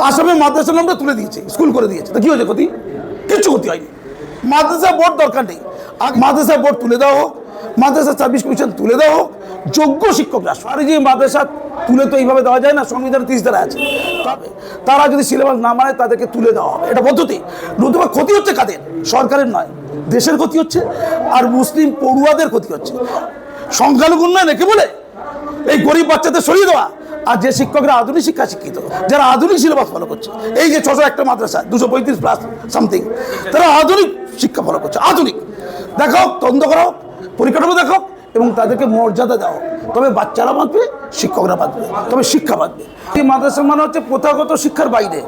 আসামে মাদ্রাসার নামটা তুলে দিয়েছে, স্কুল করে দিয়েছে। তো কী হয়েছে ক্ষতি? কিচ্ছু ক্ষতি হয়নি। মাদ্রাসা বোর্ড দরকার নেই, মাদ্রাসা বোর্ড তুলে দেওয়া হোক, মাদ্রাসা সার্ভিস কমিশন তুলে দেওয়া হোক, যোগ্য শিক্ষকরা। আর যে মাদ্রাসা তুলে তো এইভাবে দেওয়া যায় না, সংবিধানে 30 ধারা আছে। তবে তারা যদি সিলেবাস না মানে তাদেরকে তুলে দেওয়া হবে, এটা পদ্ধতি। নতুবা ক্ষতি হচ্ছে কাদের? সরকারের নয়, দেশের ক্ষতি হচ্ছে, আর মুসলিম পড়ুয়াদের ক্ষতি হচ্ছে। সংখ্যালঘু উন্নয়ন একে বলে এই গরিব বাচ্চাদের সরিয়ে দেওয়া। আর যে শিক্ষকরা আধুনিক শিক্ষা শিক্ষিত, যারা আধুনিক সিলেবাস ফলো করছে, এই যে 601টা মাদ্রাসা 235 প্লাস সামথিং, তারা আধুনিক শিক্ষা ফলো করছে। আধুনিক দেখাও, তদন্ত করাও, পরিকাঠামো দেখাও এবং তাদেরকে মর্যাদা দাও। তবে বাচ্চারা বাঁচবে, শিক্ষকরা বাঁচবে, তবে শিক্ষা বাঁচবে। এই মাদ্রাসা মানে হচ্ছে প্রথাগত শিক্ষার বাইরে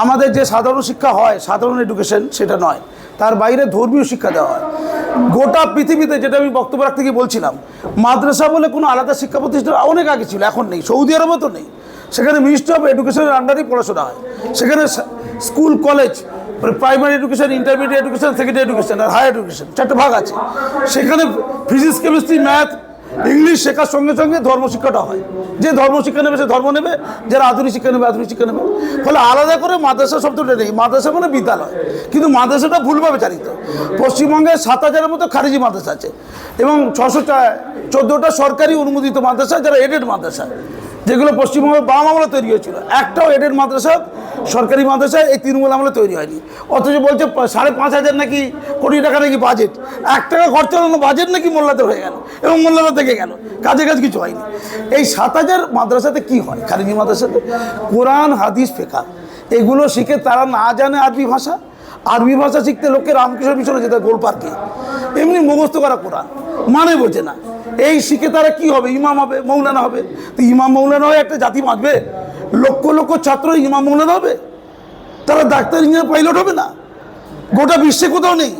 আমাদের যে সাধারণ শিক্ষা হয়, সাধারণ এডুকেশন, সেটা নয়, তার বাইরে ধর্মীয় শিক্ষা দেওয়া হয়। গোটা পৃথিবীতে, যেটা আমি বক্তব্য রাখতে গিয়ে বলছিলাম, মাদ্রাসা বলে কোনো আলাদা শিক্ষা প্রতিষ্ঠান অনেক আগে ছিল, এখন নেই। সৌদি আরবও তো নেই, সেখানে মিনিস্ট্রি অফ এডুকেশনের আন্ডারেই পড়াশোনা হয়। সেখানে school, college, primary education, intermediate education, secondary education আর হায়ার এডুকেশন, 4টে ভাগ আছে। সেখানে ফিজিক্স, কেমিস্ট্রি, ম্যাথ, ইংলিশ শেখার সঙ্গে সঙ্গে ধর্মশিক্ষাটা হয়। যে ধর্মশিক্ষা নেবে সে ধর্ম নেবে, যারা আধুনিক শিক্ষা নেবে আধুনিক শিক্ষা নেবে। ফলে আলাদা করে মাদ্রাসা শব্দটা নেই। মাদ্রাসা মানে বিদ্যালয়, কিন্তু মাদ্রাসাটা ভুলভাবে চালিত। পশ্চিমবঙ্গে 7000-এর মতো খারিজি মাদ্রাসা আছে এবং 614টা সরকারি অনুমোদিত মাদ্রাসা, যারা এডেড মাদ্রাসা, যেগুলো পশ্চিমবঙ্গের বাম আমলে তৈরি হয়েছিল। একটাও এডেড মাদ্রাসা, সরকারি মাদ্রাসায় এই তৃণমূল আমলে তৈরি হয়নি। অথচ বলছে 5,500 নাকি কোটি টাকা নাকি বাজেট, 1 টাকা খরচা হলো বাজেট নাকি মোল্লাতে হয়ে গেল এবং মোল্লাতে থেকে গেল, কাজে কাজ কিছু হয়নি। এই 7000 মাদ্রাসাতে কি হয়? খারিজি মাদ্রাসাতে কোরআন, হাদিস, ফিকহ এগুলো শিখে তারা না জানে আরবি ভাষা। আরবি ভাষা শিখতে লোককে রামকৃষ্ণ মিশনে যেতে, গোল পার্কে, এমনি মুখস্থ করা কোরআন মানে বোঝে না। এই শিখে তারা কি হবে? ইমাম হবে, মৌলানা হবে। তো ইমাম মৌলানা হয়ে একটা জাতি বাঁচবে? লক্ষ লক্ষ ছাত্র ইমাম মৌলানা হবে? তারা ডাক্তার, ইঞ্জিনিয়ার, পাইলট হবে না? গোটা বিশ্বে কোথাও নেই।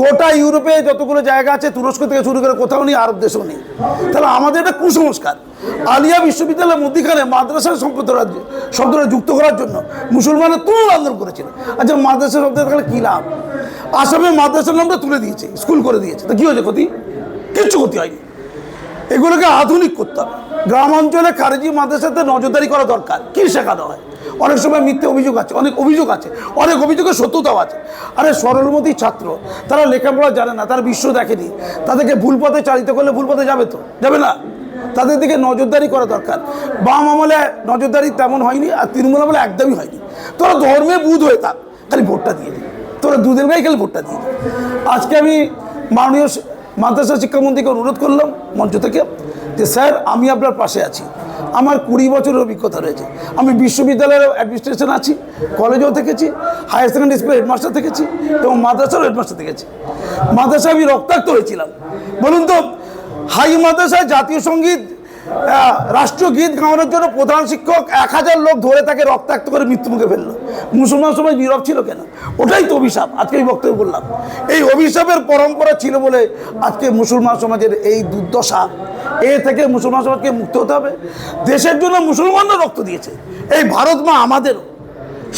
গোটা ইউরোপে যতগুলো জায়গা আছে, তুরস্ক থেকে শুরু করে কোথাও নেই, আরব দেশেও নেই। তাহলে আমাদের একটা কুসংস্কার। আলিয়া বিশ্ববিদ্যালয়ের মধ্যিখানে মাদ্রাসার শব্দটা যুক্ত করার জন্য মুসলমানরা তুমুল আন্দোলন করেছিল। আচ্ছা, মাদ্রাসা শব্দ থাকলে কী লাভ? আসামে মাদ্রাসার নামটা তুলে দিয়েছে, স্কুল করে দিয়েছে। তো কী হয়েছে ক্ষতি? কিচ্ছু ক্ষতি হয়নি। এগুলোকে আধুনিক করতে হবে। গ্রাম অঞ্চলে খারিজি মাদ্রাসাতে নজরদারি করা দরকার। কী শেখানো হয়? অনেক সময় মিথ্যে অভিযোগ আছে, অনেক অভিযোগের সত্যতাও আছে। আরে সরলমতি ছাত্র, তারা লেখাপড়া জানে না, তারা বিশ্ব দেখেনি, তাদেরকে ভুল পথে চালিত করলে ভুল পথে যাবে তো? যাবে না। তাদের দিকে নজরদারি করা দরকার। বাম আমলে নজরদারি তেমন হয়নি, আর তৃণমূল আমলে একদমই হয়নি। তোরা ধর্মে বুধ হয়ে থাক, খালি ভোটটা দিয়ে দিই, তোরা দুধের গায়ে খালি ভোটটা দিয়ে দিই। আজকে আমি মাননীয় মাদ্রাসা শিক্ষামন্ত্রীকে অনুরোধ করলাম মঞ্চ থেকে যে স্যার, আমি আপনার পাশে আছি। আমার 20 বছরের অভিজ্ঞতা রয়েছে। আমি বিশ্ববিদ্যালয়ের অ্যাডমিনিস্ট্রেশন আছি, কলেজেও থেকেছি, হায়ার সেকেন্ডারি স্কুলে হেডমাস্টার থেকেছি এবং মাদ্রাসারও হেডমাস্টার থেকেছি। মাদ্রাসায় আমি রক্তাক্ত হয়েছিলাম। বলুন তো, হাই মাদ্রাসায় জাতীয় সঙ্গীত, রাষ্ট্রীয় গীত গাওয়ানোর জন্য প্রধান শিক্ষক 1000 লোক ধরে তাকে রক্তাক্ত করে মৃত্যুমুখে ফেললো। মুসলমান সমাজ নীরব ছিল কেন? ওটাই তো অভিশাপ। আজকে এই বক্তব্য বললাম, এই অভিশাপের পরম্পরা ছিল বলে আজকে মুসলমান সমাজের এই দুর্দশা। এ থেকে মুসলমান সমাজকে মুক্ত হতে হবে। দেশের জন্য মুসলমানরা রক্ত দিয়েছে, এই ভারত মা আমাদেরও,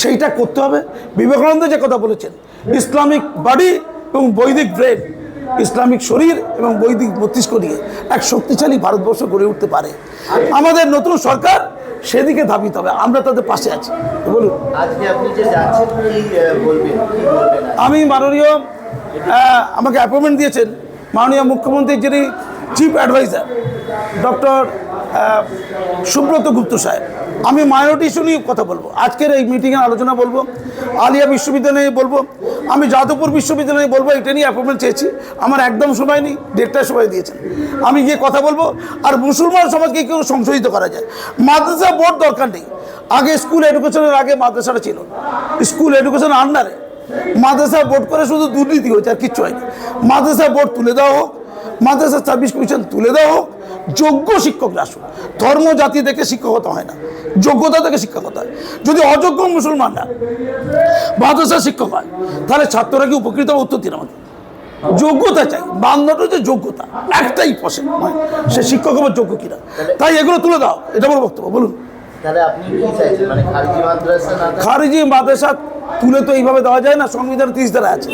সেইটা করতে হবে। বিবেকানন্দ যে কথা বলেছেন, ইসলামিক বডি এবং বৈদিক ব্রেন, ইসলামিক শরীর এবং বৈদিক মস্তিষ্ক নিয়ে এক শক্তিশালী ভারতবর্ষ গড়ে উঠতে পারে। আমাদের নতুন সরকার সেদিকে ধাবিত হবে, আমরা তাদের পাশে আছি। বলুন, আজকে আপনি যে যাচ্ছেন কি বলবেন? আমি মাননীয় আমাকে অ্যাপয়েন্টমেন্ট দিয়েছেন মাননীয় মুখ্যমন্ত্রীর যিনি চিফ অ্যাডভাইজার ডক্টর সুব্রত গুপ্ত সাহেব। আমি মাইনরিটি ইস্যু নিয়ে কথা বলবো, আজকের এই মিটিংয়ে আলোচনা বলবো, আলিয়া বিশ্ববিদ্যালয়ে বলবো, আমি যাদবপুর বিশ্ববিদ্যালয়ে বলবো। এটা নিয়ে অ্যাপয়েন্টমেন্ট চেয়েছি, আমার একদম সময় নেই, 1:30টায় সময় দিয়েছেন। আমি গিয়ে কথা বলবো। আর মুসলমান সমাজকে কেউ সংশোধিত করা যায়। মাদ্রাসা বোর্ড দরকার নেই। আগে স্কুল এডুকেশনের আগে মাদ্রাসাটা ছিল, স্কুল এডুকেশন আন্ডারে মাদ্রাসা বোর্ড করে শুধু দুর্নীতি হয়েছে, আর কিচ্ছু হয়নি। মাদ্রাসা বোর্ড তুলে দেওয়া হোক, মাদ্রাসা সার্ভিস কমিশন তুলে দেওয়া হোক, যোগ্য শিক্ষকরা আসুন। ধর্ম জাতি দেখে শিক্ষকতা হয় না, যোগ্যতা থেকে শিক্ষকতা হয়। যদি অযোগ্য মুসলমানরা মাদ্রাসা শিক্ষক হয়, তাহলে ছাত্ররা কি উপকৃত হবে? উত্তর দিন আমাকে। যোগ্যতা চাই, মানদণ্ড যে যোগ্যতা, একটাই পছন্দ, সে শিক্ষক হবার যোগ্য কিনা। তাই এগুলো তুলে দাও, এটা আমার বক্তব্য। বলুন, তাহলে আপনি কি চাইছেন? মানে খারিজি মাদ্রাসা তুলে তো এইভাবে দেওয়া যায় না, সংবিধানে 30 ধারা আছে।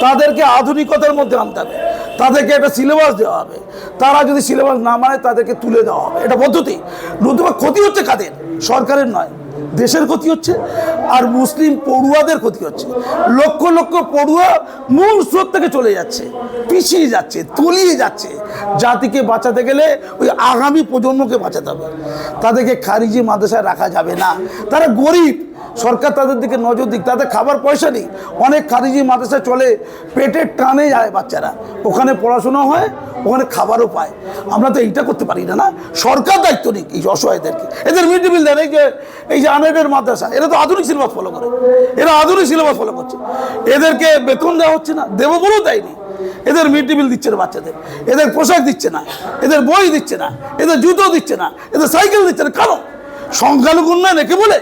তাদেরকে আধুনিকতার মধ্যে আনতে হবে, তাদেরকে একটা সিলেবাস দেওয়া হবে। তারা যদি সিলেবাস না মানে তাদেরকে তুলে দেওয়া হবে, এটা পদ্ধতি। নতুবা ক্ষতি হচ্ছে কাদের? সরকারের নয়, দেশের ক্ষতি হচ্ছে আর মুসলিম পড়ুয়াদের ক্ষতি হচ্ছে। লক্ষ লক্ষ পড়ুয়া মূল স্রোত থেকে চলে যাচ্ছে, পিছিয়ে যাচ্ছে, তলিয়ে যাচ্ছে। জাতিকে বাঁচাতে গেলে ওই আগামী প্রজন্মকে বাঁচাতে হবে। তাদেরকে খারিজি মাদ্রাসায় রাখা যাবে না। তারা গরিব, সরকার তাদের দিকে নজর দিক। তাদের খাবার পয়সা নেই। অনেক খারিজি মাদ্রাসায় চলে, পেটের টানে যায় বাচ্চারা, ওখানে পড়াশোনা হয়, ওখানে খাবারও পায়। আমরা তো এইটা করতে পারি না। না, সরকার দায়িত্ব নিক এই অসহায়দেরকে। এদের মিড ডে মিল দেন। এই যে আনএডেড মাদ্রাসা, এরা তো আধুনিক সিলেবাস ফলো করে, এরা আধুনিক সিলেবাস ফলো করছে। এদেরকে বেতন দেওয়া হচ্ছে না, দেবো বলেও দেয়নি। এদের মিড ডে মিল দিচ্ছে না বাচ্চাদের, এদের পোশাক দিচ্ছে না, এদের বই দিচ্ছে না, এদের জুতো দিচ্ছে না, এদের সাইকেল দিচ্ছে না। কারণ সংখ্যালঘু উন্নয়ন একে বলে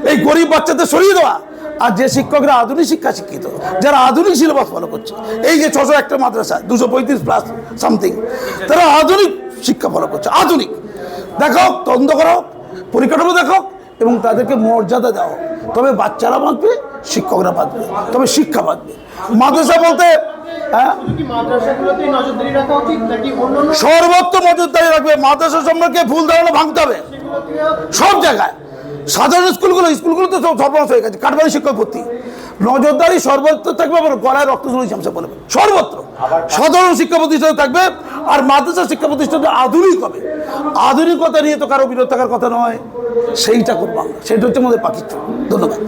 এই গরিব বাচ্চাদের সরিয়ে দেওয়া। আর যে শিক্ষকরা আধুনিক শিক্ষা শিক্ষিত, যারা আধুনিক সিলেবাস ফলো করছে, এই যে 601টা মাদ্রাসা, 235 প্লাস সামথিং, তারা আধুনিক শিক্ষা ফলো করছে। আধুনিক দেখাও, তদন্ত করো, পরিকাঠামো দেখো এবং তাদেরকে মর্যাদা দাও। তবে বাচ্চারা বাঁচবে, শিক্ষকরা বাঁচবে, তবে শিক্ষা বাঁচবে। মাদ্রাসা বলতে হ্যাঁ সর্বত্র নজরদারি রাখবে। মাদ্রাসা সম্পর্কে ভুল ধারণা ভাঙতে হবে সব জায়গায়। সাধারণ স্কুলগুলো তো সব সর্বনাশ হয়ে গেছে, কাঠবাড়ি শিক্ষক ভর্তি। নজরদারি সর্বত্র থাকবে, আবার গলায় রক্ত ঝুলিয়ে চামচা বলবে সর্বত্র। সাধারণ শিক্ষা প্রতিষ্ঠান থাকবে আর মাদ্রাসা শিক্ষা প্রতিষ্ঠানটা আধুনিক হবে। আধুনিকতা নিয়ে তো কারো বিরোধ থাকার কথা নয়, সেইটা করবো আমরা। সেটা হচ্ছে আমাদের পাখির। ধন্যবাদ।